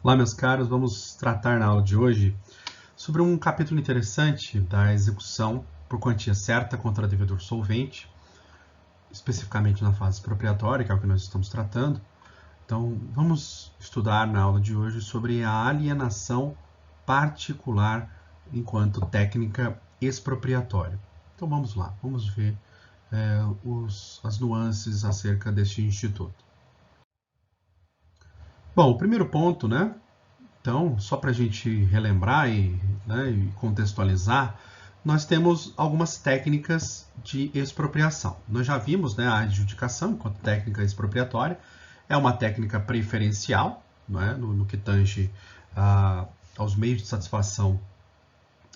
Olá, meus caros, vamos tratar na aula de hoje sobre um capítulo interessante da execução por quantia certa contra devedor solvente, especificamente na fase expropriatória, que é o que nós estamos tratando. Então, vamos estudar na aula de hoje sobre a alienação particular enquanto técnica expropriatória. Então, vamos lá, vamos ver as nuances acerca deste instituto. Bom, o primeiro ponto, né? Então, só para a gente relembrar e contextualizar, nós temos algumas técnicas de expropriação. Nós já vimos, né, a adjudicação enquanto técnica expropriatória é uma técnica preferencial, no que tange aos meios de satisfação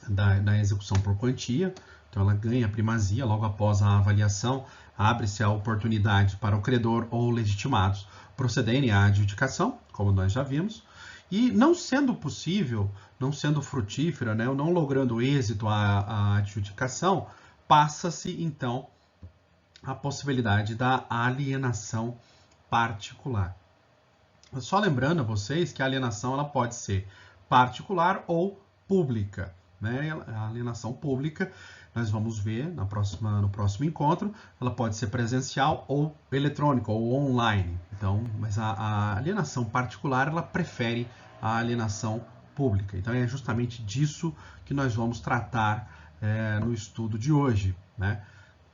da execução por quantia. Então, ela ganha primazia logo após a avaliação, abre-se a oportunidade para o credor ou legitimados procederem à adjudicação, como nós já vimos. E não sendo possível, não sendo frutífera, né, ou não logrando êxito a adjudicação, passa-se então a possibilidade da alienação particular. Só lembrando a vocês que a alienação ela pode ser particular ou pública. Né? A alienação pública, nós vamos ver no próximo encontro, ela pode ser presencial ou eletrônica ou online. Então, mas a alienação particular, ela prefere a alienação pública. Então, é justamente disso que nós vamos tratar no estudo de hoje. Né?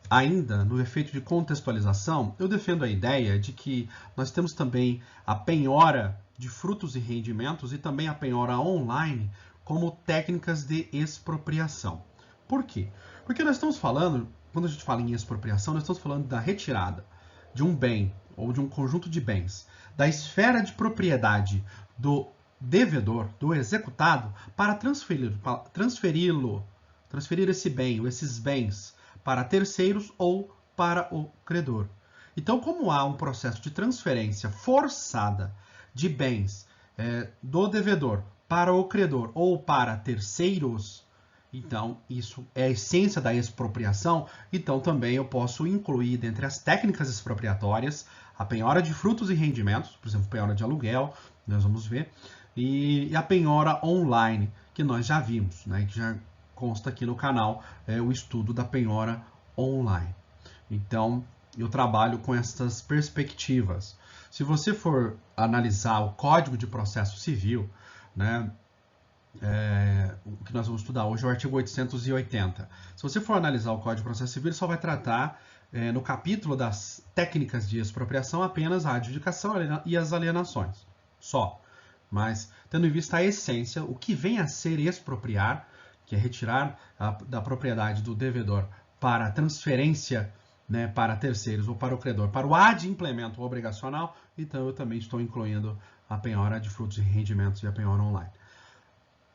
Ainda no efeito de contextualização, eu defendo a ideia de que nós temos também a penhora de frutos e rendimentos e também a penhora online como técnicas de expropriação. Por quê? Porque nós estamos falando, quando a gente fala em expropriação, nós estamos falando da retirada de um bem ou de um conjunto de bens da esfera de propriedade do devedor, do executado, para transferir esse bem ou esses bens para terceiros ou para o credor. Então, como há um processo de transferência forçada de bens do devedor para o credor ou para terceiros, então isso é a essência da expropriação. Então, também eu posso incluir dentre as técnicas expropriatórias a penhora de frutos e rendimentos, por exemplo, penhora de aluguel, nós vamos ver, e a penhora online, que nós já vimos, né, que já consta aqui no canal o estudo da penhora online. Então, eu trabalho com essas perspectivas. Se você for analisar o Código de Processo Civil, né, o que nós vamos estudar hoje é o artigo 880. Se você for analisar o Código de Processo Civil, ele só vai tratar, no capítulo das técnicas de expropriação, apenas a adjudicação e as alienações. Só. Mas, tendo em vista a essência, o que vem a ser expropriar, que é retirar da propriedade do devedor para transferência, né, para terceiros ou para o credor, para o adimplemento obrigacional, então eu também estou incluindo a penhora de frutos e rendimentos e a penhora online.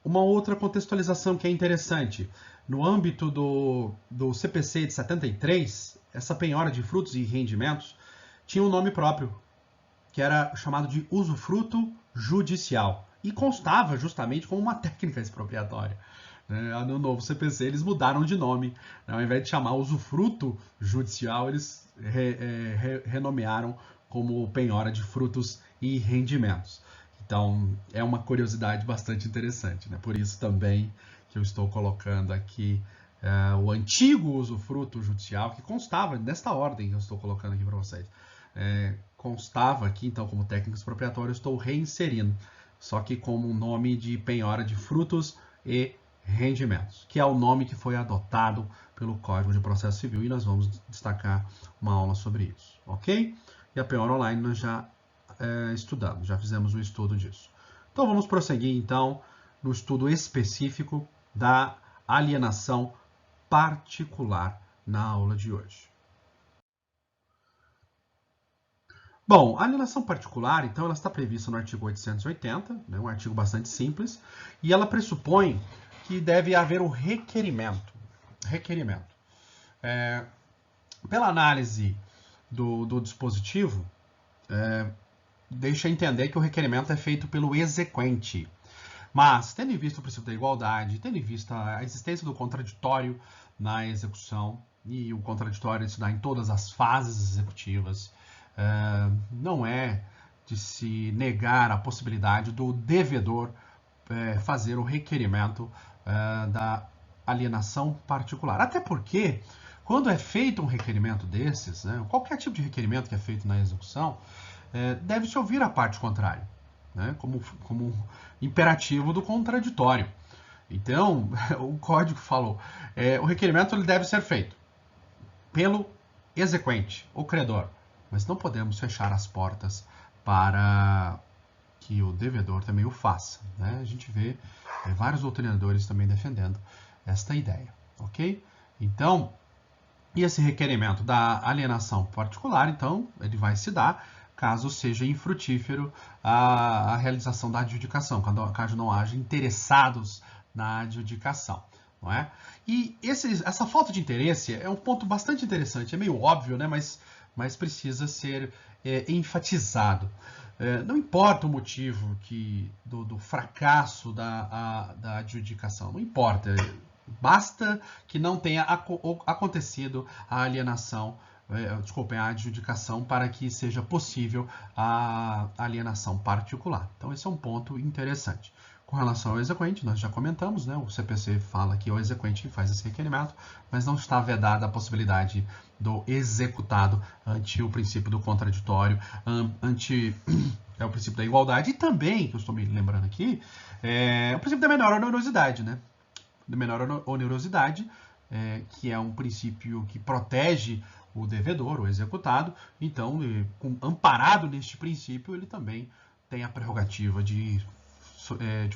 Uma outra contextualização que é interessante, no âmbito do CPC de 73, essa penhora de frutos e rendimentos tinha um nome próprio, que era chamado de usufruto judicial, e constava justamente como uma técnica expropriatória. No novo CPC eles mudaram de nome, ao invés de chamar usufruto judicial, eles renomearam como penhora de frutos e rendimentos. Então, é uma curiosidade bastante interessante, né? Por isso também que eu estou colocando aqui o antigo usufruto judicial, que constava nesta ordem que eu estou colocando aqui para vocês. Constava aqui, então, como técnica expropriatória, eu estou reinserindo, só que como um nome de penhora de frutos e rendimentos, que é o nome que foi adotado pelo Código de Processo Civil, e nós vamos destacar uma aula sobre isso, ok? E a penhora online nós já estudamos, já fizemos um estudo disso. Então vamos prosseguir então no estudo específico da alienação particular na aula de hoje. Bom, a alienação particular, então, ela está prevista no artigo 880, né, um artigo bastante simples, e ela pressupõe que deve haver o requerimento. Pela análise do dispositivo, deixa entender que o requerimento é feito pelo exequente. Mas, tendo em vista o princípio da igualdade, tendo em vista a existência do contraditório na execução, e o contraditório se dá em todas as fases executivas, não é de se negar a possibilidade do devedor fazer o requerimento da alienação particular. Até porque, quando é feito um requerimento desses, né, qualquer tipo de requerimento que é feito na execução, deve-se ouvir a parte contrária, né, como imperativo do contraditório. Então, o código falou, o requerimento ele deve ser feito pelo exequente, o credor, mas não podemos fechar as portas para que o devedor também o faça, né? A gente vê vários doutrinadores também defendendo esta ideia, ok? Então, e esse requerimento da alienação particular, então, ele vai se dar caso seja infrutífero a realização da adjudicação, caso não haja interessados na adjudicação, não é? E essa falta de interesse é um ponto bastante interessante, é meio óbvio, né? Mas precisa ser enfatizado. Não importa o motivo do fracasso da adjudicação, não importa. Basta que não tenha acontecido a alienação, a adjudicação para que seja possível a alienação particular. Então, esse é um ponto interessante. Com relação ao exequente, nós já comentamos, né? O CPC fala que é o exequente que faz esse requerimento, mas não está vedada a possibilidade do executado ante o princípio do contraditório, ante o princípio da igualdade e também, que eu estou me lembrando aqui, o princípio da menor onerosidade, né? Da menor onerosidade, que é um princípio que protege o devedor, o executado. Então, amparado neste princípio, ele também tem a prerrogativa de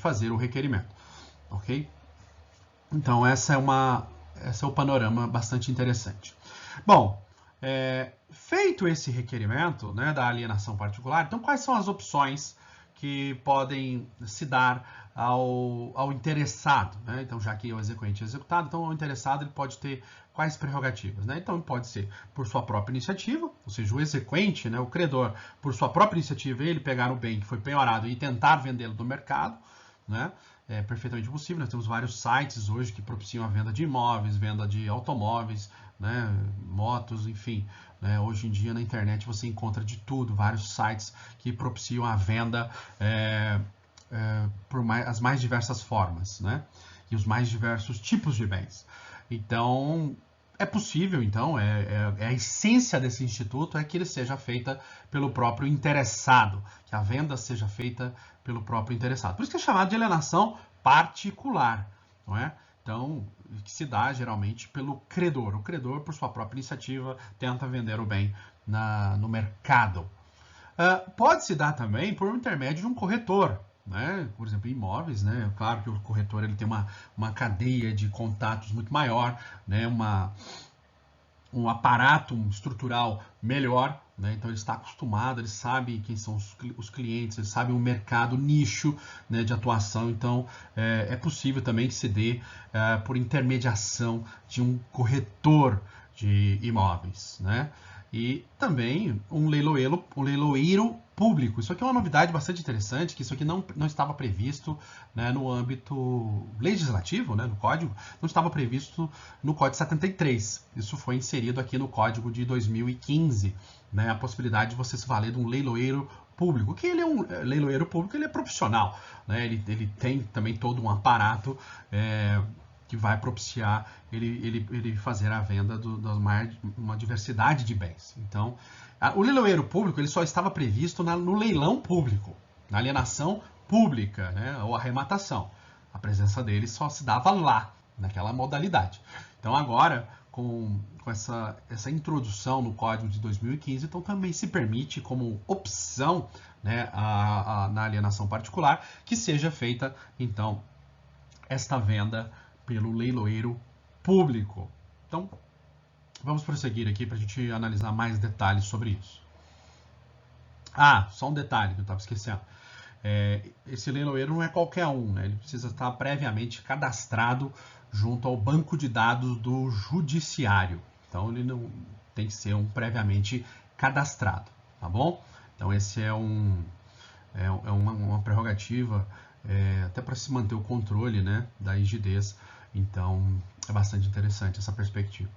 fazer o requerimento, ok? Então, esse é o panorama bastante interessante. Bom, feito esse requerimento, né, da alienação particular, então quais são as opções que podem se dar ao interessado, né? Então, já que o exequente é executado, então o interessado ele pode ter quais prerrogativas, né? Então, pode ser por sua própria iniciativa, ou seja, o exequente, né, o credor, por sua própria iniciativa, ele pegar o bem que foi penhorado e tentar vendê-lo no mercado, né? É perfeitamente possível. Nós temos vários sites hoje que propiciam a venda de imóveis, venda de automóveis, né, motos, enfim. Né? Hoje em dia na internet você encontra de tudo, vários sites que propiciam a venda por as mais diversas formas, né? E os mais diversos tipos de bens. Então, é possível, então, a essência desse instituto é que ele seja feita pelo próprio interessado, que a venda seja feita pelo próprio interessado. Por isso que é chamado de alienação particular, não é? Então, que se dá geralmente pelo credor. O credor, por sua própria iniciativa, tenta vender o bem no mercado. Pode se dar também por intermédio de um corretor, né? Por exemplo, imóveis, né? Claro que o corretor ele tem uma cadeia de contatos muito maior, né? Um aparato estrutural melhor, né? Então ele está acostumado, ele sabe quem são os clientes, ele sabe o mercado, o nicho, né, de atuação. Então é possível também que se dê por intermediação de um corretor de imóveis, né? E também um leiloeiro público. Isso aqui é uma novidade bastante interessante, que isso aqui não estava previsto, né, no âmbito legislativo, né, no Código, não estava previsto no Código 73. Isso foi inserido aqui no Código de 2015, né, a possibilidade de você se valer de um leiloeiro público. Que ele é um leiloeiro público, ele é profissional, né, ele tem também todo um aparato que vai propiciar ele fazer a venda de uma diversidade de bens. Então, o leiloeiro público ele só estava previsto no leilão público, na alienação pública, né, ou arrematação. A presença dele só se dava lá, naquela modalidade. Então, agora, com essa introdução no Código de 2015, então também se permite como opção, né, na alienação particular que seja feita, então, esta venda pelo leiloeiro público. Então, vamos prosseguir aqui para a gente analisar mais detalhes sobre isso. Só um detalhe que eu estava esquecendo. Esse leiloeiro não é qualquer um, né? Ele precisa estar previamente cadastrado junto ao banco de dados do judiciário. Então, ele não tem que ser um previamente cadastrado, tá bom? Então, esse é uma prerrogativa até para se manter o controle, né, da rigidez. Então, é bastante interessante essa perspectiva.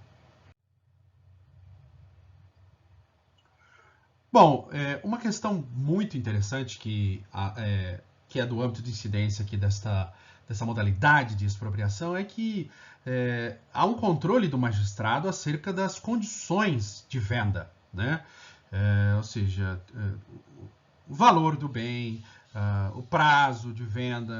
Bom, uma questão muito interessante que é do âmbito de incidência aqui dessa modalidade de expropriação é que há um controle do magistrado acerca das condições de venda, né? Ou seja, o valor do bem, o prazo de venda,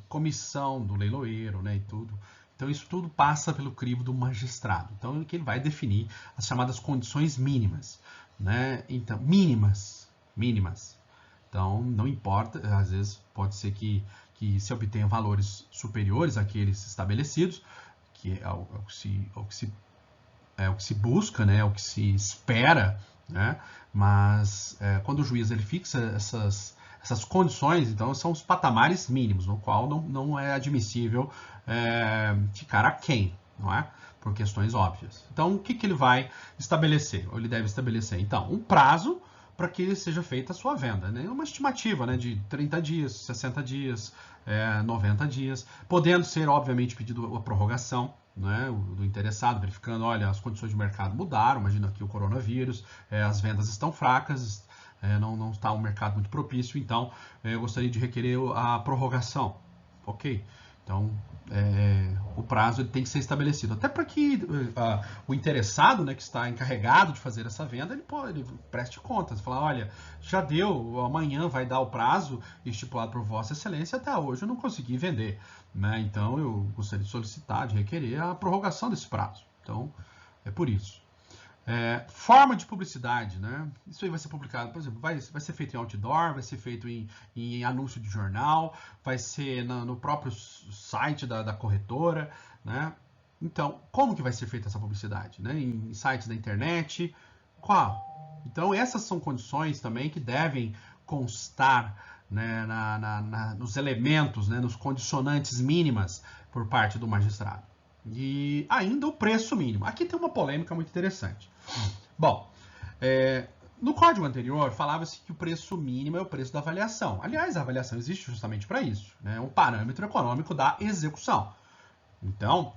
comissão do leiloeiro, né, e tudo. Então isso tudo passa pelo crivo do magistrado. Então que ele vai definir as chamadas condições mínimas, né? Então mínimas. Então não importa, às vezes pode ser que se obtenha valores superiores àqueles estabelecidos, que é o que se busca, né? É o que se espera, né? Mas quando o juiz ele fixa essas condições, então são os patamares mínimos, no qual não é admissível ficar aquém, não é? Por questões óbvias. Então, o que ele vai estabelecer? Ou ele deve estabelecer, então, um prazo para que seja feita a sua venda, né? Uma estimativa, né, de 30 dias, 60 dias, 90 dias, podendo ser, obviamente, pedido a prorrogação, né, do interessado, verificando, olha, as condições de mercado mudaram, imagina aqui o coronavírus, as vendas estão fracas, não está um mercado muito propício, então eu gostaria de requerer a prorrogação. Ok? Então, o prazo ele tem que ser estabelecido. Até para que o interessado, né, que está encarregado de fazer essa venda, ele preste contas. Falar, olha, já deu, amanhã vai dar o prazo estipulado por Vossa Excelência, até hoje eu não consegui vender, né? Então, eu gostaria de solicitar, de requerer a prorrogação desse prazo. Então, é por isso. Forma de publicidade, né? Isso aí vai ser publicado, por exemplo, vai ser feito em outdoor, vai ser feito em anúncio de jornal, vai ser no próprio site da corretora, né? Então, como que vai ser feita essa publicidade, né? Em sites da internet, qual? Então, essas são condições também que devem constar, né, nos elementos, né, nos condicionantes mínimas por parte do magistrado. E ainda o preço mínimo. Aqui tem uma polêmica muito interessante. Bom, no código anterior falava-se que o preço mínimo é o preço da avaliação. Aliás, a avaliação existe justamente para isso, né? É um parâmetro econômico da execução. Então,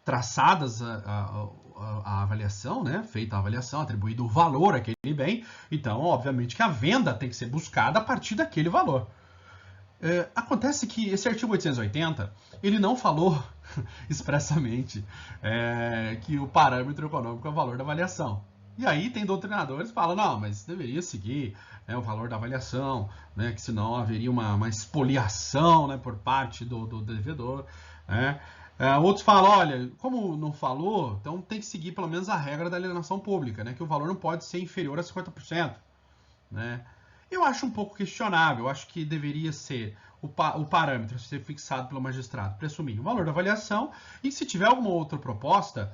traçadas a avaliação, né? Feita a avaliação, atribuído o valor àquele bem, então, obviamente, que a venda tem que ser buscada a partir daquele valor. Acontece que esse artigo 880, ele não falou expressamente que o parâmetro econômico é o valor da avaliação. E aí tem doutrinadores que falam, não, mas deveria seguir o valor da avaliação, né, que senão haveria uma expoliação, né, por parte do devedor. Né? Outros falam, olha, como não falou, então tem que seguir pelo menos a regra da alienação pública, né, que o valor não pode ser inferior a 50%. Né? Eu acho um pouco questionável, eu acho que deveria ser o parâmetro ser fixado pelo magistrado, preço mínimo, valor da avaliação, e se tiver alguma outra proposta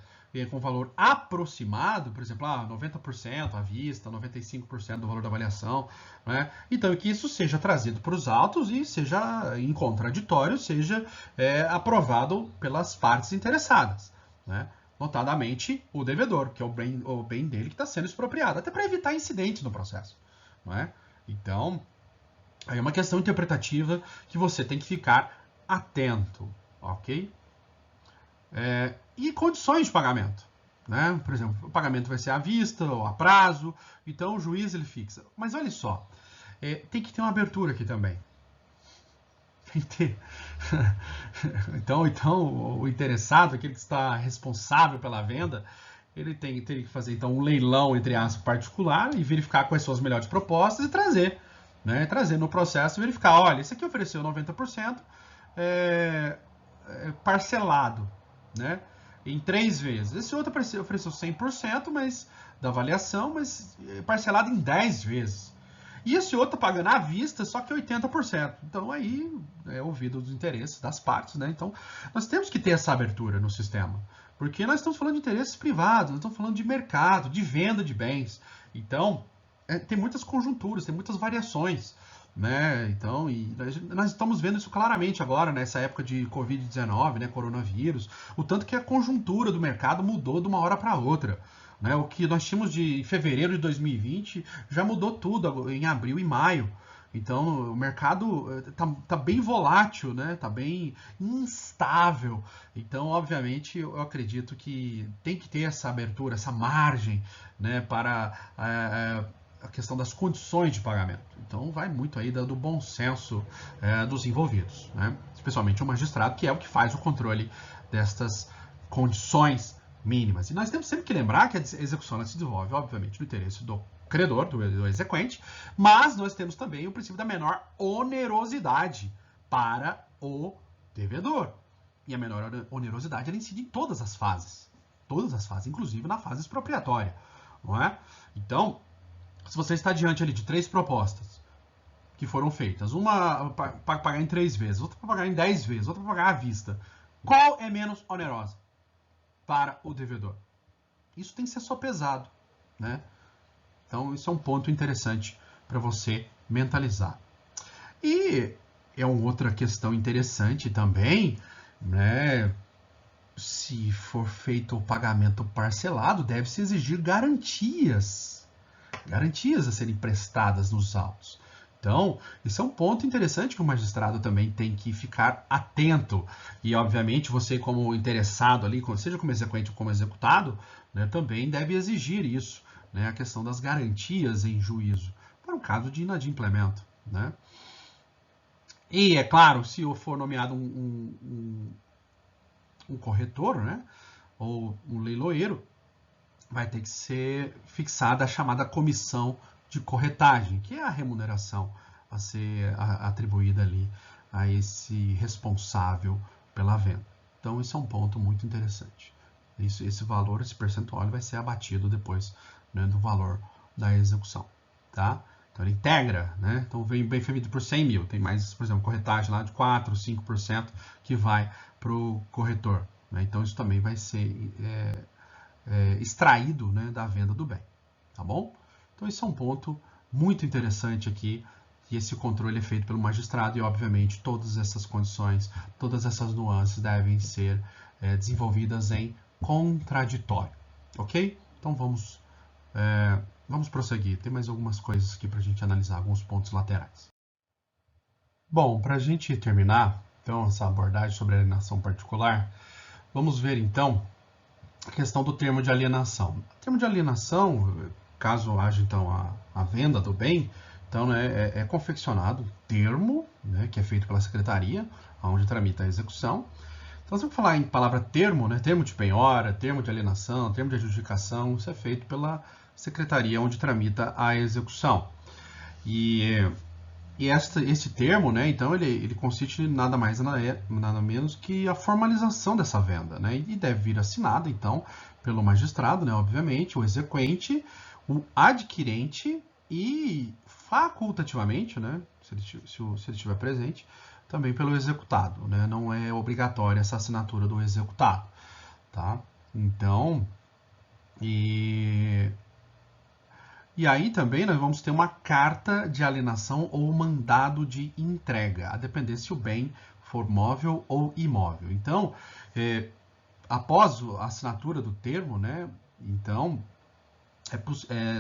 com valor aproximado, por exemplo, 90% à vista, 95% do valor da avaliação, né? Então que isso seja trazido para os autos e seja em contraditório, seja aprovado pelas partes interessadas, né? Notadamente o devedor, que é o bem dele que está sendo expropriado, até para evitar incidentes no processo, não é? Então, aí é uma questão interpretativa que você tem que ficar atento, ok? E condições de pagamento, né? Por exemplo, o pagamento vai ser à vista ou a prazo, então o juiz ele fixa. Mas olha só, tem que ter uma abertura aqui também. Tem que ter. Então, o interessado, aquele que está responsável pela venda, ele teria que fazer então um leilão, entre aspas, particular e verificar quais são as melhores propostas e trazer, né? Trazer no processo, verificar, olha, esse aqui ofereceu 90%, parcelado, né? Em 3 vezes. Esse outro ofereceu 100%, mas da avaliação, mas parcelado em 10 vezes. E esse outro pagando à vista, só que 80%. Então aí é ouvido os interesses das partes, né? Então nós temos que ter essa abertura no sistema. Porque nós estamos falando de interesses privados, nós estamos falando de mercado, de venda de bens. Então, tem muitas conjunturas, tem muitas variações, né? Então, e nós estamos vendo isso claramente agora, nessa época de Covid-19, né? Coronavírus, o tanto que a conjuntura do mercado mudou de uma hora para outra. Né? O que nós tínhamos em fevereiro de 2020 já mudou tudo em abril e maio. Então, o mercado tá bem volátil, né? Tá bem instável. Então, obviamente, eu acredito que tem que ter essa abertura, essa margem, né, para a questão das condições de pagamento. Então, vai muito aí do bom senso dos envolvidos, né? Especialmente o magistrado, que é o que faz o controle destas condições mínimas. E nós temos sempre que lembrar que a execução se desenvolve, obviamente, no interesse do credor, do exequente, mas nós temos também o princípio da menor onerosidade para o devedor. E a menor onerosidade ela incide em todas as fases, inclusive na fase expropriatória, não é? Então, se você está diante ali de 3 propostas que foram feitas, uma para pagar em 3 vezes, outra para pagar em 10 vezes, outra para pagar à vista, qual é menos onerosa para o devedor? Isso tem que ser sopesado, né? Então, isso é um ponto interessante para você mentalizar. E é uma outra questão interessante também, né? Se for feito o pagamento parcelado, deve-se exigir garantias a serem prestadas nos autos. Então, isso é um ponto interessante que o magistrado também tem que ficar atento. E, obviamente, você como interessado ali, seja como exequente ou como executado, né, também deve exigir isso, né, a questão das garantias em juízo, para um caso de inadimplemento, né? E, é claro, se for nomeado um corretor, né, ou um leiloeiro, vai ter que ser fixada a chamada comissão de corretagem, que é a remuneração a ser atribuída ali a esse responsável pela venda. Então, isso é um ponto muito interessante. Esse valor, esse percentual, vai ser abatido depois, né, do valor da execução, tá? Então, ele integra, né? Então, vem bem feito por 100 mil. Tem mais, por exemplo, corretagem lá de 4%, 5% que vai para o corretor, né? Então, isso também vai ser extraído, né, da venda do bem, tá bom? Então, esse é um ponto muito interessante aqui, que esse controle é feito pelo magistrado e, obviamente, todas essas condições, todas essas nuances devem ser desenvolvidas em contraditório, ok? Então, vamos prosseguir. Tem mais algumas coisas aqui para a gente analisar, alguns pontos laterais. Bom, para a gente terminar, então, essa abordagem sobre alienação particular, vamos ver, então, a questão do termo de alienação. O termo de alienação, caso haja, então, a venda do bem, então, né, é confeccionado termo, né, que é feito pela secretaria, onde tramita a execução. Então, se eu falar em palavra termo, né, termo de penhora, termo de alienação, termo de adjudicação, isso é feito pela secretaria onde tramita a execução. E esse termo, né, então, ele consiste nada mais nada menos que a formalização dessa venda, né, e deve vir assinado, então, pelo magistrado, né, obviamente, o exequente, o adquirente e facultativamente, né, se ele estiver presente, também pelo executado, né, não é obrigatória essa assinatura do executado, tá? Então, e aí também nós vamos ter uma carta de alienação ou mandado de entrega, a depender se o bem for móvel ou imóvel. Então, após a assinatura do termo, né, então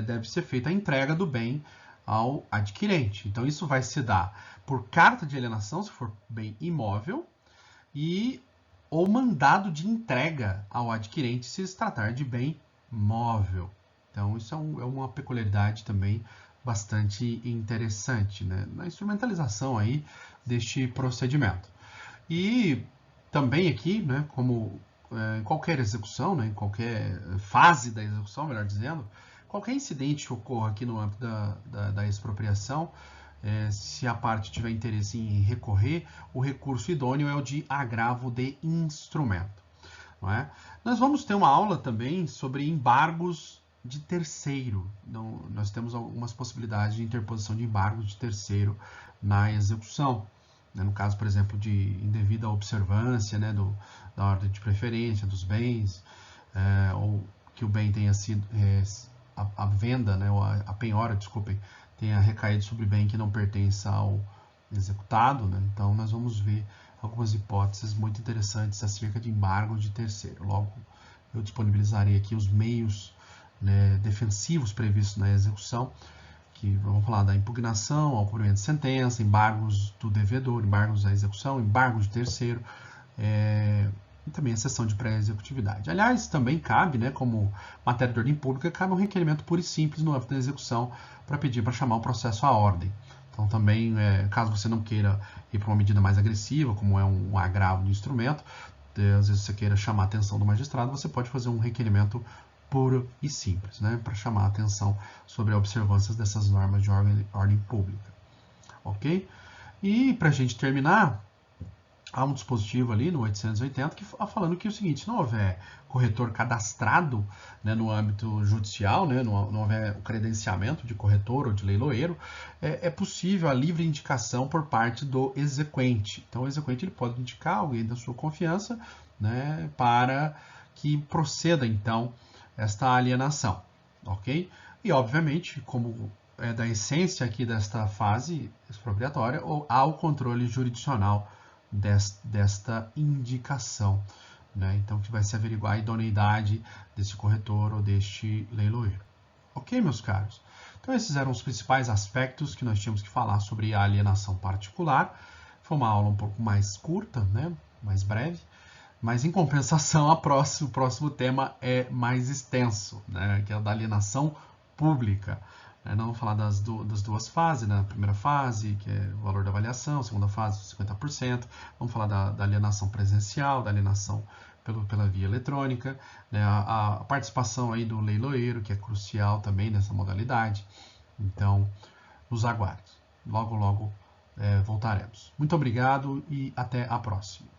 deve ser feita a entrega do bem ao adquirente. Então, isso vai se dar por carta de alienação, se for bem imóvel, ou mandado de entrega ao adquirente, se se tratar de bem móvel. Então, isso é uma peculiaridade também bastante interessante, né, na instrumentalização aí deste procedimento. E também aqui, né, como em qualquer execução, né, em qualquer fase da execução, melhor dizendo, qualquer incidente que ocorra aqui no âmbito da expropriação, se a parte tiver interesse em recorrer, o recurso idôneo é o de agravo de instrumento. Não é? Nós vamos ter uma aula também sobre embargos de terceiro. Então, nós temos algumas possibilidades de interposição de embargos de terceiro na execução. No caso, por exemplo, de indevida observância, né, da ordem de preferência dos bens, ou que o bem tenha sido, a venda, né, ou a penhora, desculpem, tenha recaído sobre bem que não pertence ao executado, né? Então, nós vamos ver algumas hipóteses muito interessantes acerca de embargo de terceiro. Logo, eu disponibilizarei aqui os meios, né, defensivos previstos na execução, que vamos falar da impugnação ao cumprimento de sentença, embargos do devedor, embargos à execução, embargos de terceiro, e também a sessão de pré-executividade. Aliás, também cabe, né, como matéria de ordem pública, cabe um requerimento puro e simples no âmbito da execução para pedir para chamar o processo à ordem. Então também, caso você não queira ir para uma medida mais agressiva, como é um agravo de instrumento, às vezes você queira chamar a atenção do magistrado, você pode fazer um requerimento puro e simples, né, para chamar a atenção sobre a observância dessas normas de ordem pública. Ok? E para a gente terminar, há um dispositivo ali no 880 que falando que é o seguinte: se não houver corretor cadastrado, né, no âmbito judicial, né, não houver o credenciamento de corretor ou de leiloeiro, é possível a livre indicação por parte do exequente. Então o exequente ele pode indicar alguém da sua confiança, né, para que proceda então esta alienação, ok? E obviamente, como é da essência aqui desta fase expropriatória, há o controle jurisdicional desta indicação, né? Então, que vai se averiguar a idoneidade desse corretor ou deste leiloeiro. Ok, meus caros? Então, esses eram os principais aspectos que nós tínhamos que falar sobre a alienação particular. Foi uma aula um pouco mais curta, né? Mais breve, mas em compensação, o próximo tema é mais extenso, né? Que é o da alienação pública. Nós vamos falar das duas fases, né? A primeira fase, que é o valor da avaliação, a segunda fase, 50%. Vamos falar da alienação presencial, da alienação pela via eletrônica, né? A participação aí do leiloeiro, que é crucial também nessa modalidade. Então, nos aguarde. Logo, logo voltaremos. Muito obrigado e até a próxima.